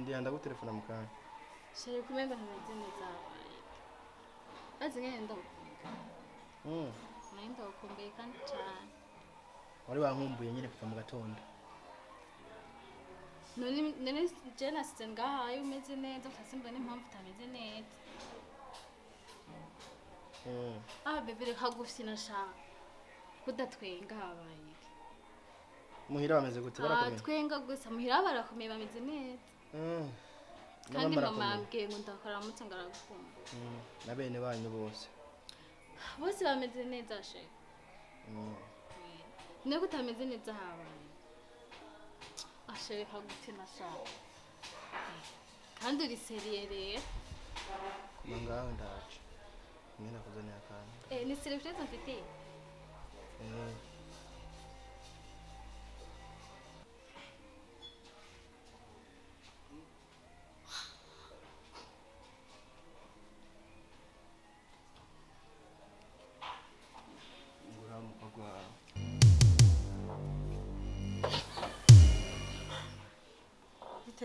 Ndihanda gutelefona mukanya. Sheri kumenga ntameze neza. Azi ngenda. Naenda ukombeye kandi cyane. Wari wankumbuye nyine kuva mu gatondo. None jena ngaha ayo umeze neza utasimba n'impamvu utameze neza. Bebe reka gufyina sha. Kudatwenga habaye. Muhira bameze gute barakomeye? Twenga gusa muhira barakomeye bameze neza. Kandi mama yambwiye ngo ndakora mutse ngaragukumbu. Na bene banyu bose. Bose bameze neza she. Nego utameze neza habaye. Ashaka gufyina sha. Kandi uri seriere. Kuma ngaho ndaje. Ngenda kuzana akana. Ni surprise mfite.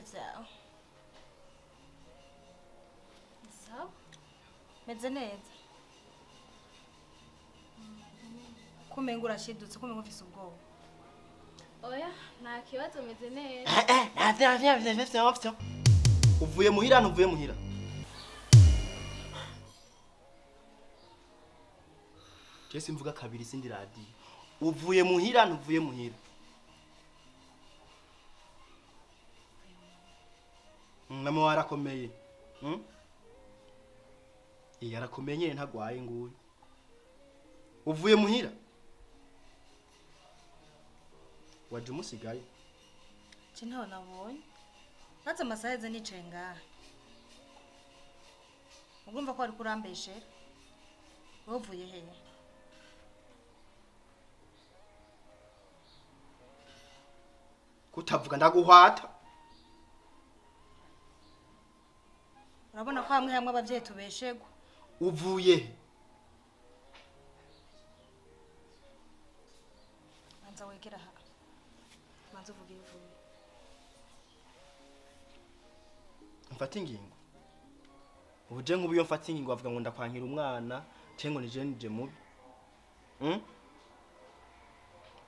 Zao. Zabo? Meze neza. Kumenga urashidutse kumenga ufise ubwoba. Oya, nta kibazo meze neza. Uvuye muhira ntuvuye muhira. Jesse mvuga kabiri sindi radio. Uvuye muhira ntuvuye muhira. Mama warakomeye. Yarakomeye nyene ntagwaye nguye. Uvuye muhira? Waje umusigaye? Ntaho nabonye. Natse amasaha eze nicaye ngaha. Ugumva ko ari kurambeshera. Wovuye hehe? Kutavuga ndaguhwata. Urabona ko hamwe abavyeyi tubeshegwa. Uvuye he? Manza wegera ha. Manza uvuge uvuye. Mfata ingingo. Ubuje nk'ubuyo mfata ingingo avuga ngo ndakwankira umwana, cengo nije mubi.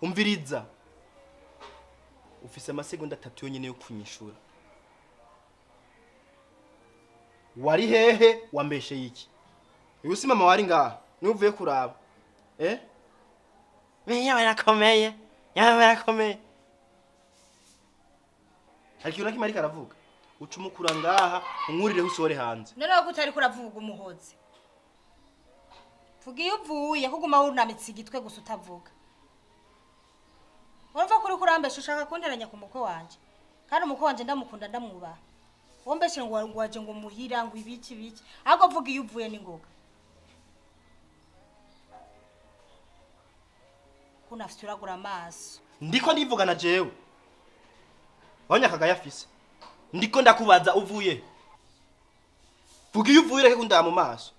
Umviriza. Ufise amasegonda 3 yonyene yo kunyishura. Wari hehe wambeshe yiki? Yusi mama wari ngaha, nuvuye kuraba. Yaba yarakomeye. Ariko unaki mari karavuga. Ucumukura ngaha, unkurire usore hanze. None ko utari kuravuga umuhozi. Vuga iyo uvuye kuguma wunamitse igitwe gusa utavuga. Urumva kuri kurambesha ushaka kunteranya ku mukwe wanje. Kandi umukwe wanje ndamukunda ndamwubaha. Wombeshe ngo waje ngo muhira ngo ibiki. Ahubwo vuga iyo uvuye ningoga. Kunafite uragura amaso. Ndiko ndivuga na jewe. Wanya kagaya afise. Ndiko ndakubaza uvuye. Vuga iyo uvuye reke kundaba mu maso.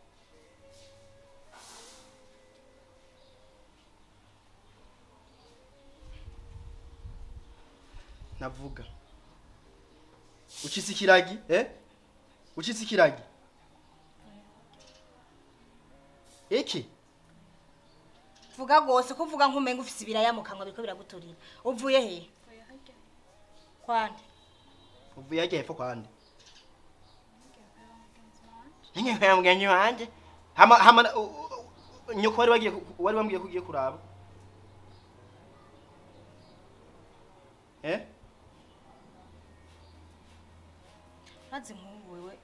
Navuga. Uchisi kiragi, Uchisi kiragi. Eki. Vuga gose kuvuga nkumenga ufise ibiraya mu kanwa biko biraguturira. Uvuye he? Kwande. Uvuye hage hepfo kwande. Ninge kwa mgenyi wanje. Hama nyoko wari bambwiye kugiye kuraba. Maze nkuwewe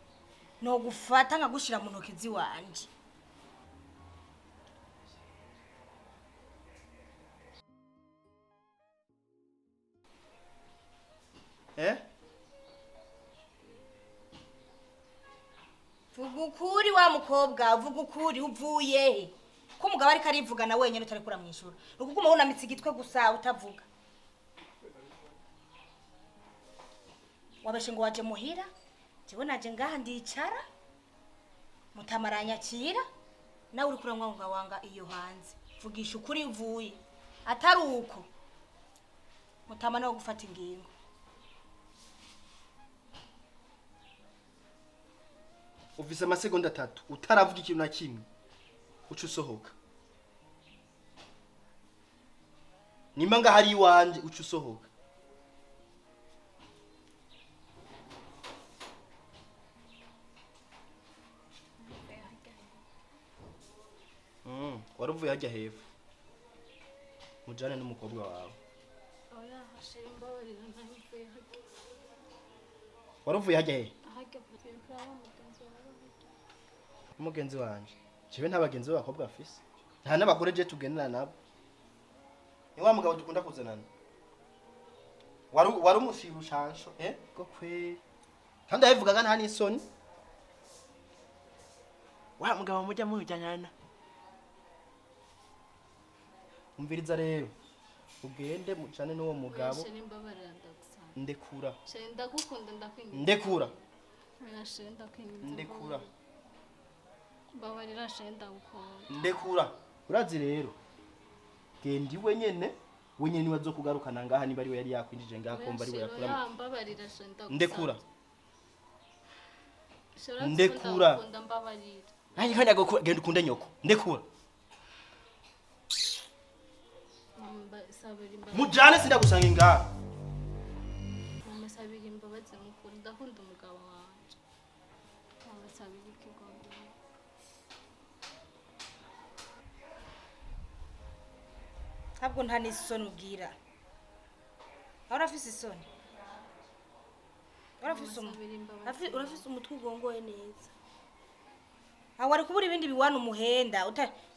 no gufata nkagushira mu ntoki ziwanje. Vuga ukuri wa mukobwa, vuga ukuri uvuye. Ko umugabo ari karivuga na wenyene utari kura mwishura. Ukuguma wunamitse igitwe gusa utavuga. Wabeshe ngo waje muhira? Jewe naje ngaha ndicara. Mutamaranyakira. Nawe uri kuramwa wanga iyo hanze. Vugisha ukuri uvuye. Atari uko. Mutama no gufata ingingo. ufise amasegonda 3 utaravuga ikintu na kimwe uca usohoka. Nimba nga hari iwanje uca usohoka. Waruvuye hajya hepfo. Mujane n'umukobwa wawe. Oya hashira imbabarira ntabivuye hake. Waruvuye hajya he? Hake pati kuraba mugenzi wawe. Umugenzi wanje. Cibe nta bagenzi b'abakobwa afise. Nta n'abagore je tugendana nabo. Ni wa mugabo dukunda kuzanana. Waru umushiru shansho, Ko kwe. Kandi abivugaga nta n'isoni. Wa mugabo mujya mujyana. Umviriza rero. Ugende mucane n'uwo mugabo. Hashira imbabarira ndagusaba. Ndekura. Shira ndagukunda ndakwinginze. Ndekura. Oya shira ndakwinginze. Ndekura. Mbabarira shira ndagukunda. Ndekura. Urazi rero. Gendi wenyene niwe azokugarukana ngaha niba ari we yari yakwinjije ngaha komba ari we yakura. Mbabarira shira ndagusaba. Ndekura. Shira Ndekura. ndagukunda mbabarira. Nani kandi genda ukunde nyoko. Ndekura. Mujane sindagusanga ngaha. Mama sabira imbabazi mukuru ndakunda umugabo wanje. Mama sabira ikigongo. Ntabwo nta n'isoni ubwira. Urafise isoni. Urafise umutwe ugongoye neza. Aho ari kubura ibindi biwana umuhenda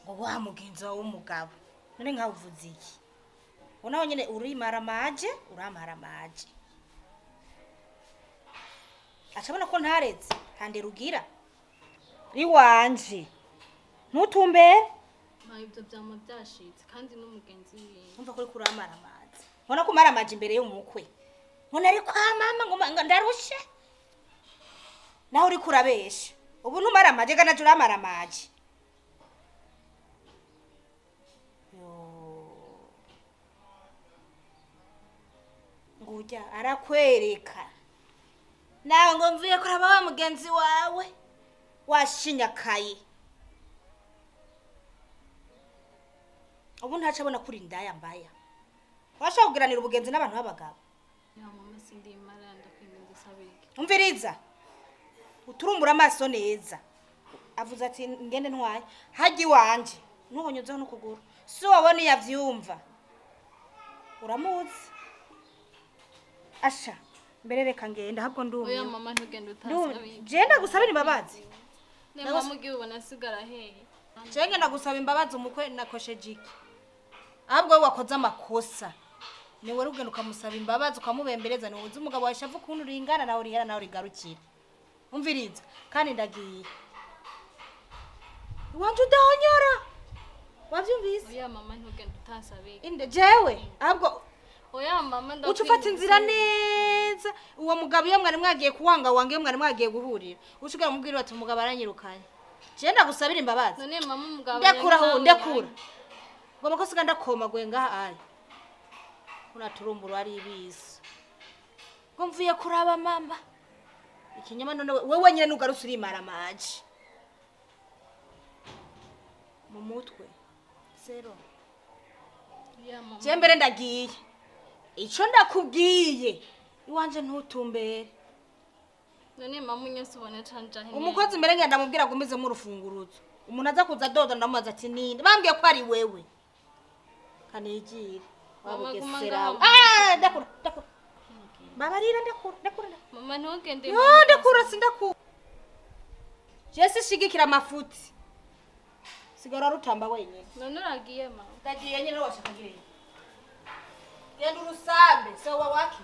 ngo wa mugenzi wawe w'umugabo. None nka uvuze iki? Unaho nyene urimara maje. Acabona ko ntaretse kandi rugira. Riwanje. Ntutumbere. Ibyo byama byashitse kandi n'umugenzi wiwe. Umva kuri kuramara amazi. Ubona ko mara amazi imbere y'umukwe. None ari kwa mama ngo ndarushe. Naho uri kurabesha. Ubu ntumara amazi gana turamara amazi. Ngujya arakwereka. Nawe ngo mvuye kuraba wa mugenzi wawe. Washinyakaye. Ubu ntacabona kuri ndaya mbaya. Washaka kugiranira ubugenzi n'abantu b'abagabo. Ya mama sindi imara ndakwinginze sabike. Umviriza. Uturumbura amaso neza. Avuze ati ngende ntwaye. Haji wanje. Ntuhonyozaho no kugura. Si wabone yavyumva. Uramuzi. Asha. Mbere reka ngenda habwo ndumye. Oya mama ntugende utasabike. Jenda gusabira imbabazi. Ne mama ugiye ubona sigara hehe. Cenge ndagusaba imbabazi umukwe nakosheje iki. Ahubwo wakoze amakosa. Ni wari ugenda ukamusaba imbabazi ukamubembereza ni uzi umugabo washavu kuntu ringana nawe rihera nawe rigarukira. Umviriza kandi ndagiye. Wanje udahonyora. Wavyumvise? Oya mama ntugende utasabike. Inde jewe ahubwo oya mama uca ufata inzira neza. Uwo mugabo iyo mwari mwagiye kuwanga wange mwari mwagiye guhurira. Ushigara mubwira ati umugabo aranyirukanye. Jenda gusabira imbabazi. None mama umugabo ndekura. Ngoma ko siganda koma gwenga ayi. Kuna turumburu ari ibisi. Ngo mvuye kuraba mama. Ikinyama none wewe nyine nugarutse urimara maji. Mu mutwe. Zero. Ya mama. Jembere ndagiye. Ico ndakubwiye. Iwanje ntutumbere. None mama unyese ubone canja he. Umukozi mbere ngenda mubwira gumize mu rufunguruzo. Umuntu aza kuza dodo ndamubaza ati ninde. Bambwiye ko ari wewe. Kanigire. Wabugesera. Ndakura. Babarira ndakura. Mama ntugende. Yo ndakura sindakura. Jesse shigikira amafuti. Sigara rutamba wenyine. None uragiye mama. Ndagiye nyine washakagiye. Genda urusambe so wawaki.